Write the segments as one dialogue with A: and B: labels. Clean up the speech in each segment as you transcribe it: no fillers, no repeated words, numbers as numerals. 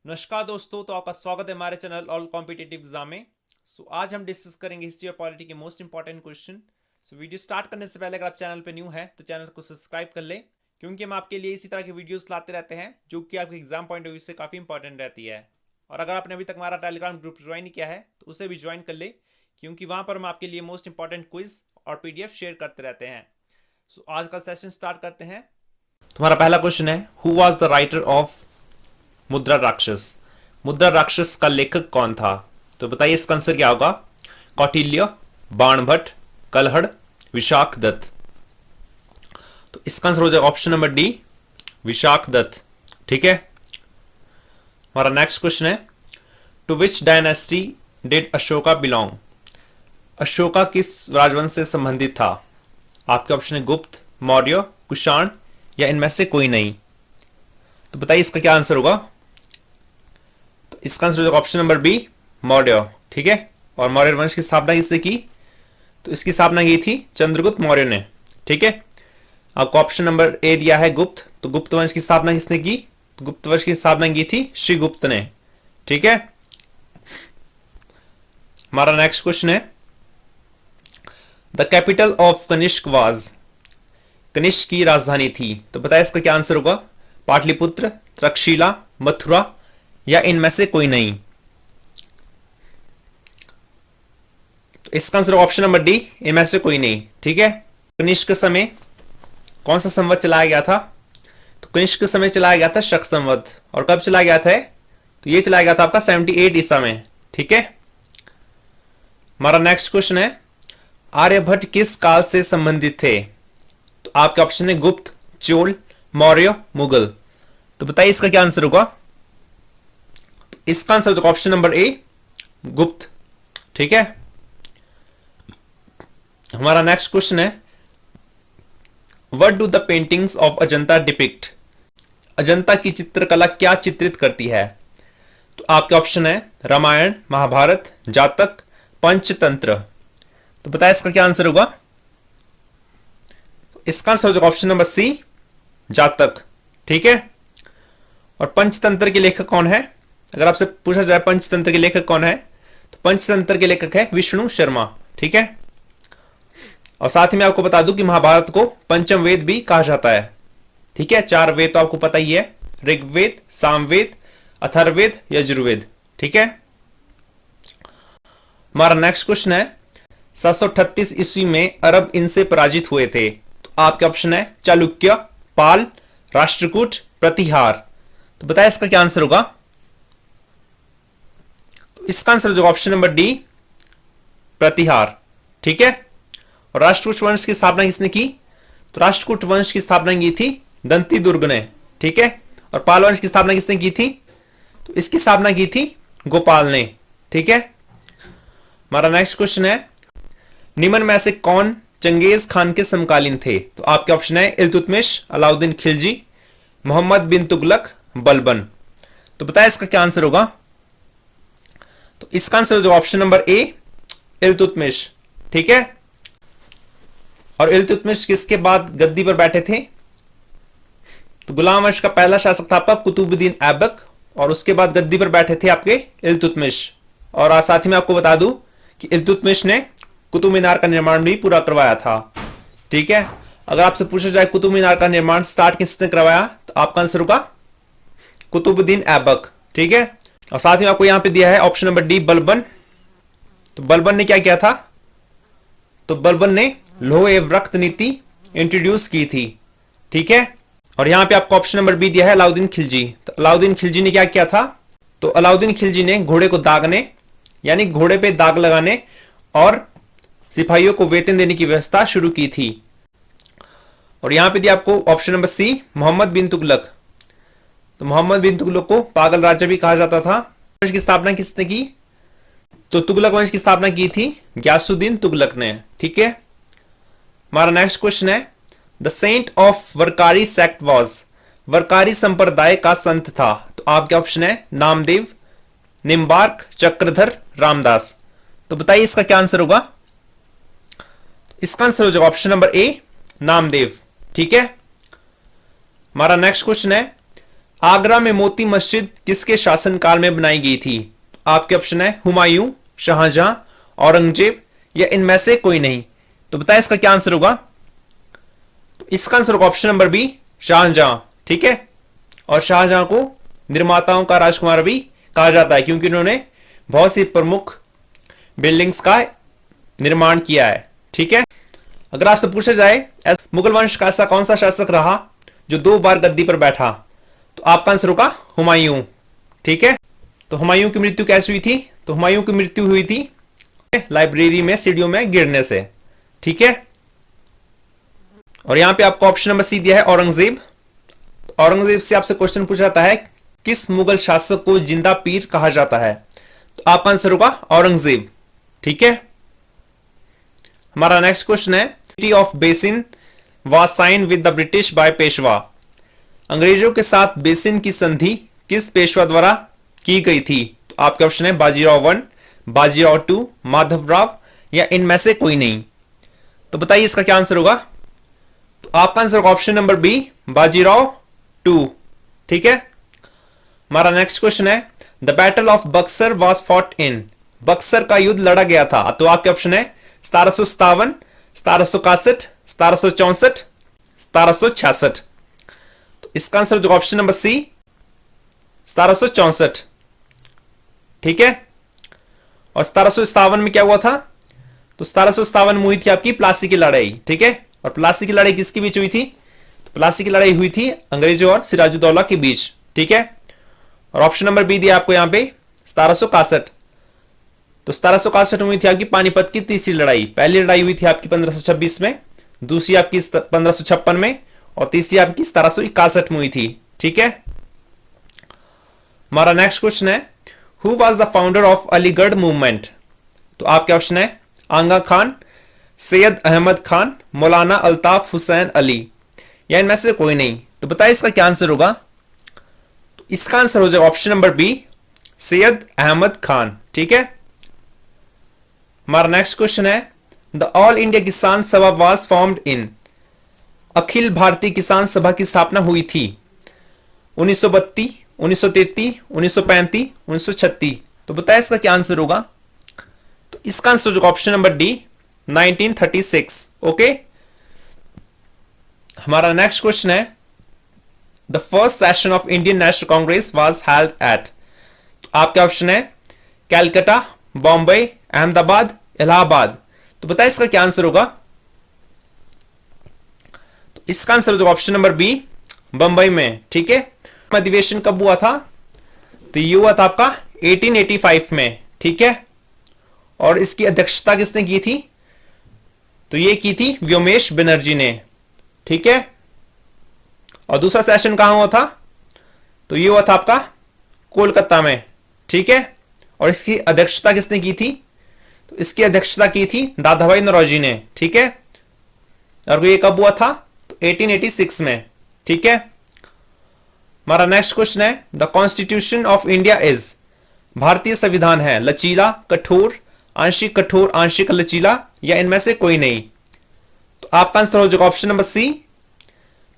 A: नमस्कार दोस्तों, तो आपका स्वागत है हमारे चैनल ऑल कॉम्पिटिटिव एग्जाम में। आज हम डिस्कस करेंगे हिस्ट्री और पॉलिटी के most important question. Video start करने से पहले अगर आप चैनल पे न्यू हैं तो चैनल को सब्सक्राइब कर लें, क्योंकि हम आपके लिए इसी तरह के वीडियोस लाते रहते हैं जो कि आपके एग्जाम पॉइंट ऑफ व्यू से काफ़ी इंपॉर्टेंट रहती है। और अगर आपने अभी तक हमारा टेलीग्राम ग्रुप ज्वाइन नहीं किया है तो उसे भी ज्वाइन कर ले, क्योंकि वहाँ पर हम आपके लिए मोस्ट इंपॉर्टेंट क्विज और PDF शेयर करते रहते हैं। आज का सेशन स्टार्ट करते हैं। तुम्हारा पहला क्वेश्चन है, who was the writer of मुद्रा राक्षस? मुद्रा राक्षस का लेखक कौन था? तो बताइए इसका आंसर क्या होगा। कौटिल्य, बाणभट्ट, कलहड़, विशाख दत्त। तो इसका आंसर हो जाएगा option number D, Vishakhadatta. ठीक है। हमारा नेक्स्ट क्वेश्चन है, to which dynasty did Ashoka belong? Ashoka किस राजवंश से संबंधित था? आपके ऑप्शन है गुप्त, मौर्य, कुषाण या इनमें से कोई नहीं। तो बताइए इसका क्या आंसर होगा। तो इसका आंसर होगा ऑप्शन नंबर बी, मौर्य। ठीक है। और मौर्य वंश की स्थापना किसने की? तो इसकी स्थापना की थी चंद्रगुप्त मौर्य ने। ठीक है। आपको ऑप्शन नंबर ए दिया है गुप्त, तो गुप्त वंश की स्थापना किसने की? तो गुप्त वंश की स्थापना की थी श्रीगुप्त ने। ठीक है। हमारा नेक्स्ट क्वेश्चन है, the capital of Kanishka was? Kanishka की राजधानी थी। तो बताइए इसका क्या आंसर होगा। पाटलिपुत्र, तक्षशिला, मथुरा या इनमें से कोई नहीं। तो इसका आंसर ऑप्शन नंबर डी, इनमें से कोई नहीं। ठीक है। कनिष्क समय कौन सा संवत चलाया गया था? तो कनिष्क समय चलाया गया था शक संवत। और कब चलाया गया था? तो ये चलाया गया था आपका 78 ईसा में। ठीक है। हमारा नेक्स्ट क्वेश्चन है, आर्यभट्ट किस काल से संबंधित थे? तो आपके ऑप्शन है गुप्त, चोल, मौर्य, मुगल। तो बताइए इसका क्या आंसर होगा। तो इसका आंसर होगा ऑप्शन नंबर ए, गुप्त। ठीक है। हमारा नेक्स्ट क्वेश्चन है, what do the paintings of Ajanta depict? Ajanta की चित्रकला क्या चित्रित करती है? तो आपके ऑप्शन है रामायण, महाभारत, जातक, पंचतंत्र। तो बताइए इसका क्या आंसर होगा। इसका आंसर होगा ऑप्शन नंबर सी, जातक। ठीक है। और पंचतंत्र के लेखक कौन है? अगर आपसे पूछा जाए पंचतंत्र के लेखक कौन है, तो पंचतंत्र के लेखक है विष्णु शर्मा। ठीक है। और साथ ही मैं आपको बता दूं कि महाभारत को पंचम वेद भी कहा जाता है। ठीक है। 4 वेद तो आपको पता ही है, ऋग्वेद, सामवेद, अथर्ववेद, यजुर्वेद। ठीक है। हमारा नेक्स्ट क्वेश्चन है, 738 ईस्वी में अरब इनसे पराजित हुए थे। तो आपके ऑप्शन है चालुक्य, पाल, राष्ट्रकूट, प्रतिहार। तो बताइए इसका क्या आंसर होगा। तो इसका आंसर होगा ऑप्शन नंबर डी, प्रतिहार। ठीक है। और राष्ट्रकूट वंश की स्थापना किसने की? तो राष्ट्रकूट वंश की स्थापना की थी दंती दुर्ग ने। ठीक है। और पाल वंश की स्थापना किसने की थी? तो इसकी स्थापना की थी गोपाल ने। ठीक है। हमारा नेक्स्ट क्वेश्चन है, निम्न में से कौन चंगेज खान के समकालीन थे? तो आपके ऑप्शन है इल्तुतमिश, अलाउद्दीन खिलजी, मोहम्मद बिन तुगलक, बलबन। तो बताइए इसका क्या आंसर होगा। तो इसका आंसर होगा ऑप्शन नंबर ए, इल्तुतमिश। ठीक है। और इल्तुतमिश किसके बाद गद्दी पर बैठे थे? तो गुलाम वंश का पहला शासक था आपका कुतुबुद्दीन ऐबक, और उसके बाद गद्दी पर बैठे थे आपके इल्तुतमिश। और साथ ही मैं आपको बता दूं कि इल्तुतमिश ने कुतुब मीनार का निर्माण भी पूरा करवाया था। ठीक है। अगर आपसे पूछा जाए कुतुब मीनार का निर्माण स्टार्ट किसने करवाया, तो आपका आंसर होगा कुतुबुद्दीन ऐबक। ठीक है। और साथ ही आपको यहां पे दिया है ऑप्शन नंबर डी, बलबन। तो बलबन ने क्या किया था? तो बलबन ने लौह एवं रक्त नीति इंट्रोड्यूस की थी। ठीक है। और यहां पे आपको ऑप्शन नंबर बी दिया है अलाउद्दीन खिलजी। तो अलाउद्दीन खिलजी ने क्या किया था? तो अलाउद्दीन खिलजी ने घोड़े को दागने, यानी घोड़े पे दाग लगाने और सिपाहियों को वेतन देने की व्यवस्था शुरू की थी। और यहां पे दिया आपको ऑप्शन नंबर सी, मोहम्मद बिन तुगलक। तो मोहम्मद बिन तुगलक को पागल राजा भी कहा जाता था। वंश की स्थापना किसने की? तो तुगलक वंश की स्थापना की थी ग्यासुद्दीन तुगलक ने। ठीक है। हमारा नेक्स्ट क्वेश्चन है, the saint of Warkari sect was? Warkari संप्रदाय का संत था। तो आपके ऑप्शन है नामदेव, निम्बार्क, चक्रधर, रामदास। तो बताइए इसका क्या आंसर होगा। इसका आंसर हो जाएगा ऑप्शन नंबर ए, नामदेव। ठीक है। हमारा नेक्स्ट क्वेश्चन है, आगरा में मोती मस्जिद किसके शासनकाल में बनाई गई थी? आपके ऑप्शन है हुमायूं, शाहजहां, औरंगजेब या इनमें से कोई नहीं। तो बताएं इसका क्या आंसर होगा? तो इसका आंसर होगा ऑप्शन नंबर बी, शाहजहां। ठीक है, और शाहजहां को निर्माताओं का राजकुमार भी कहा जाता है क्योंकि उन्होंने बहुत सी प्रमुख बिल्डिंग्स का निर्माण किया है। ठीक है, अगर आपसे पूछा जाए मुगल वंश का ऐसा कौन सा शासक रहा जो 2 बार गद्दी पर बैठा, तो आपका आंसर होगा हुमायूं। ठीक है, तो हुमायूं की मृत्यु कैसे हुई थी? तो हुमायूं की मृत्यु हुई थी लाइब्रेरी में सीढ़ियों में गिरने से। ठीक है, और यहां पे आपको ऑप्शन नंबर सी दिया है औरंगजेब। औरंगजेब से आपसे क्वेश्चन पूछा जाता है किस मुगल शासक को जिंदा पीर कहा जाता है? तो आपका आंसर होगा औरंगजेब। ठीक है, हमारा नेक्स्ट क्वेश्चन है treaty of Bassein was signed with the British by Peshwa. अंग्रेजों के साथ बेसिन की संधि किस पेशवा द्वारा की गई थी? तो आपके ऑप्शन है बाजीराव 1, बाजीराव 2, माधवराव या इनमें से कोई नहीं। तो बताइए इसका क्या आंसर होगा? तो आपका आंसर होगा ऑप्शन नंबर बी, बाजीराव 2। ठीक है, हमारा नेक्स्ट क्वेश्चन है the battle of Buxar was fought in. Buxar का युद्ध लड़ा गया था। तो आपके ऑप्शन है 1757, 1761, 1764, 1766। तो इसका आंसर जो ऑप्शन नंबर सी, 1764। ठीक है, और 1757 में क्या हुआ था? तो 1757 में हुई थी आपकी प्लासी की लड़ाई। ठीक है, और प्लासी की लड़ाई किसके बीच हुई थी? तो प्लासी की लड़ाई हुई थी अंग्रेजों और सिराजुद्दौला के बीच। ठीक है, और ऑप्शन नंबर बी दिया आपको यहां पे 1761। तो 1761 में हुई थी आपकी पानीपत की तीसरी लड़ाई। पहली लड़ाई हुई थी आपकी 1526 में, दूसरी आपकी 1556 में, और तीसरी आपकी 1761 में हुई थी। ठीक है, हमारा नेक्स्ट क्वेश्चन है who was the founder of Aligarh movement? तो आपके ऑप्शन है आंगा खान, सैयद अहमद खान, मौलाना अल्ताफ हुसैन अली या इनमें से कोई नहीं। तो बताइए इसका क्या आंसर होगा? तो इसका आंसर हो जाएगा option number B, Syed Ahmad Khan. ठीक है, हमारा नेक्स्ट क्वेश्चन है the all India Kisan Sabha was formed in. Akhil Bharatiya किसान सभा की स्थापना हुई थी 1932, 1933, 1935, 1936। तो बताइए इसका क्या आंसर होगा? तो इसका आंसर होगा ऑप्शन नंबर डी, 1936। ओके, हमारा नेक्स्ट क्वेश्चन है the first session of Indian national Congress was held at. तो आपके ऑप्शन है कैलकाटा, बॉम्बे, अहमदाबाद, इलाहाबाद। तो बताइए इसका क्या आंसर होगा? तो इसका आंसर होगा ऑप्शन नंबर बी, बंबई में। ठीक है, अधिवेशन कब हुआ था? तो ये हुआ था आपका 1885 में। ठीक है, और इसकी अध्यक्षता किसने की थी? तो ये की थी व्योमेश बनर्जी ने। ठीक है, और दूसरा सेशन कहां हुआ था? तो ये हुआ था आपका कोलकाता में। ठीक है, और इसकी अध्यक्षता किसने की थी? तो इसकी अध्यक्षता की थी दादाभाई नौरोजी ने। ठीक है, और ये कब हुआ था? तो 1886 में। ठीक है, हमारा नेक्स्ट क्वेश्चन है the constitution of India is. भारतीय संविधान है लचीला, कठोर, आंशिक लचीला या इनमें से कोई नहीं। तो आपका आंसर हो जाएगा option number C,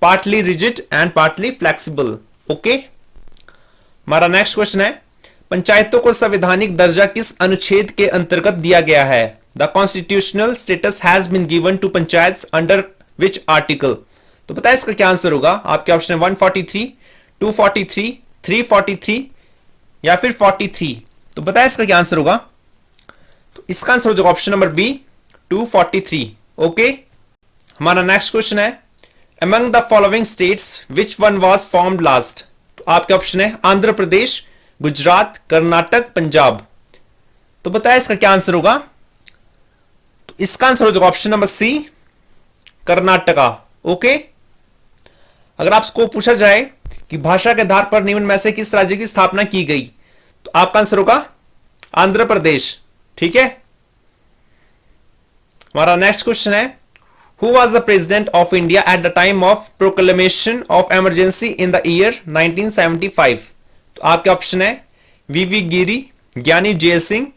A: partly rigid and partly flexible. Okay, हमारा नेक्स्ट क्वेश्चन है पंचायतों को संवैधानिक दर्जा किस अनुच्छेद के अंतर्गत दिया गया है? The constitutional status has been given to panchayat under which article? तो बताइए इसका क्या आंसर होगा? आपके ऑप्शन है 143, 243, 343 या फिर 43। तो बताइए इसका क्या आंसर होगा? तो इसका आंसर हो जाएगा ऑप्शन नंबर बी, 243। ओके, हमारा नेक्स्ट क्वेश्चन है among the following states which one was formed last? तो आपके ऑप्शन है आंध्र प्रदेश, गुजरात, कर्नाटक, पंजाब। तो बताइए इसका क्या आंसर होगा? तो इसका आंसर हो जाएगा option number C, Karnataka. Okay, अगर आपको पूछा जाए कि भाषा के आधार पर निम्न में से किस राज्य की स्थापना की गई? तो आपका आंसर होगा आंध्र प्रदेश। ठीक है, हमारा नेक्स्ट क्वेश्चन है who was the president of India at the time of proclamation of emergency in the year 1975? तो आपके ऑप्शन है वीवी गिरी, ज्ञानी जैल सिंह,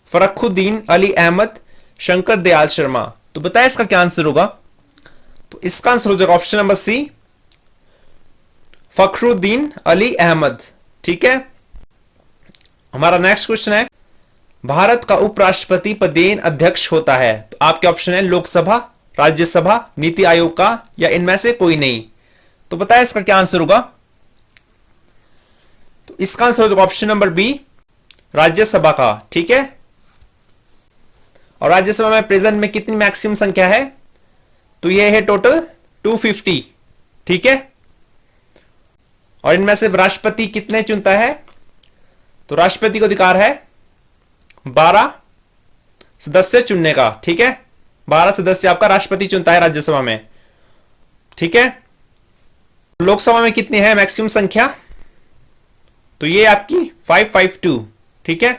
A: फरखुद्दीन अली अहमद, शंकर दयाल शर्मा। तो बताइए इसका क्या आंसर होगा? तो इसका आंसर हो जाएगा option number C, Fakhruddin Ali Ahmed. ठीक है, हमारा नेक्स्ट क्वेश्चन है, भारत का उपराष्ट्रपति पदेन अध्यक्ष होता है। तो आपके ऑप्शन है लोकसभा, राज्यसभा, नीति आयोग का, या इनमें से कोई नहीं। तो बताए इसका क्या आंसर होगा। तो इसका आंसर होगा ऑप्शन नंबर बी, राज्यसभा का। ठीक है, और राज्यसभा में प्रेजेंट में कितनी मैक्सिमम संख्या है, तो यह है टोटल 250। ठीक है, और इनमें से राष्ट्रपति कितने चुनता है, तो राष्ट्रपति को अधिकार है 12 सदस्य चुनने का। ठीक है, 12 सदस्य आपका राष्ट्रपति चुनता है राज्यसभा में। ठीक है, लोकसभा में कितनी है मैक्सिमम संख्या, तो ये आपकी 552। ठीक है,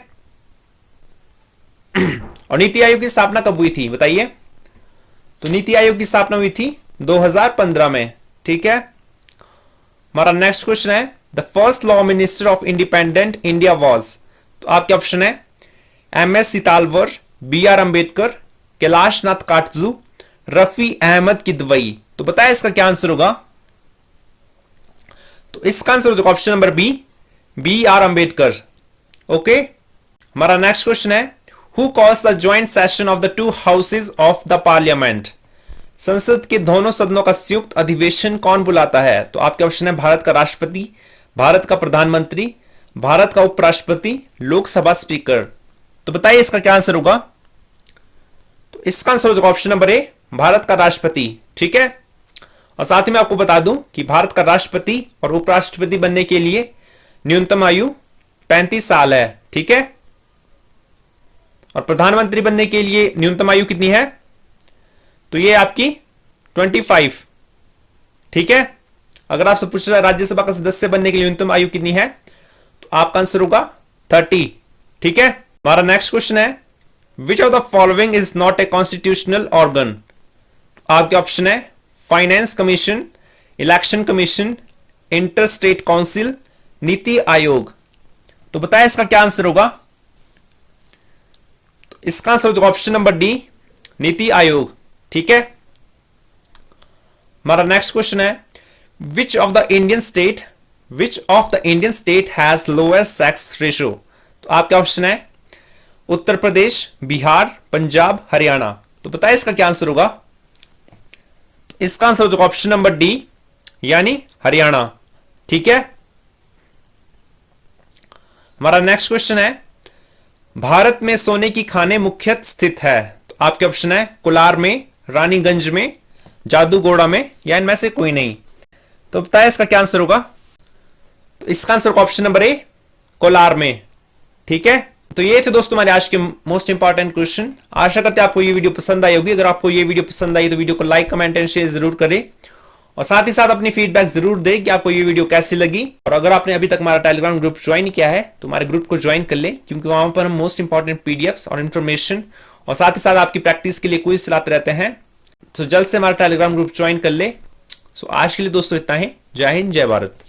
A: और नीति आयोग की स्थापना कब हुई थी बताइए। तो नीति आयोग की स्थापना हुई थी 2015 में। ठीक है, हमारा नेक्स्ट क्वेश्चन है, the first law minister of independent India was. तो आपके ऑप्शन है MS सीतालवर, BR अंबेडकर, कैलाश नाथ काटजू, रफी अहमद किदवई। तो बताया इसका क्या आंसर होगा। तो इसका आंसर होगा option number B, BR Ambedkar. Okay, हमारा नेक्स्ट क्वेश्चन है, who calls the joint session of the two houses of the parliament. संसद के दोनों सदनों का संयुक्त अधिवेशन कौन बुलाता है। तो आपके ऑप्शन है भारत का राष्ट्रपति, भारत का प्रधानमंत्री, भारत का उपराष्ट्रपति, लोकसभा स्पीकर। तो बताइए इसका क्या आंसर होगा। तो इसका आंसर होगा ऑप्शन नंबर ए, भारत का राष्ट्रपति। ठीक है, और साथ ही मैं आपको बता दूं कि भारत का राष्ट्रपति और उपराष्ट्रपति बनने के लिए न्यूनतम आयु 35 साल है। ठीक है, और प्रधानमंत्री बनने के लिए न्यूनतम आयु कितनी है, तो ये आपकी 25। ठीक है, अगर आपसे पूछ रहा है राज्यसभा का सदस्य बनने के लिए न्यूनतम आयु कितनी है, तो आपका आंसर होगा 30। ठीक है, हमारा नेक्स्ट क्वेश्चन है, which of the following is not a constitutional organ. आपके ऑप्शन है finance commission, election commission, inter state council, NITI Aayog. तो बताया इसका क्या आंसर होगा। तो इसका आंसर होगा option number D, NITI Aayog. ठीक है, हमारा नेक्स्ट क्वेश्चन है, which of the Indian state has lowest sex ratio. तो आपके ऑप्शन है उत्तर प्रदेश, बिहार, पंजाब, हरियाणा। तो बताइए इसका क्या आंसर होगा। तो इसका आंसर होगा ऑप्शन नंबर डी, यानी हरियाणा। ठीक है, हमारा नेक्स्ट क्वेश्चन है, भारत में सोने की खानें मुख्यतः स्थित है। तो आपके ऑप्शन है कोलार में, रानीगंज में, जादूगोड़ा में, या इनमें से कोई नहीं। तो बताइए इसका क्या आंसर होगा। तो इसका आंसर होगा ऑप्शन नंबर ए, कोलार में। ठीक है, तो ये थे दोस्तों हमारे आज के मोस्ट इंपॉर्टेंट क्वेश्चन। आशा करते हैं आपको ये वीडियो पसंद आई होगी। अगर आपको ये वीडियो पसंद आई तो वीडियो को लाइक, कमेंट एंड शेयर जरूर करें, और साथ ही साथ अपनी फीडबैक जरूर दें कि आपको ये वीडियो कैसी लगी। और अगर आपने अभी तक हमारा टेलीग्राम ग्रुप ज्वाइन किया है तो हमारे ग्रुप को ज्वाइन कर ले, क्योंकि वहां पर हम मोस्ट इंपॉर्टेंट पीडीएफ्स और इन्फॉर्मेशन और साथ ही साथ आपकी प्रैक्टिस के लिए क्विज चलाते रहते हैं। तो जल्द से हमारा टेलीग्राम ग्रुप ज्वाइन कर ले। सो आज के लिए दोस्तों इतना ही। जय हिंद, जय भारत।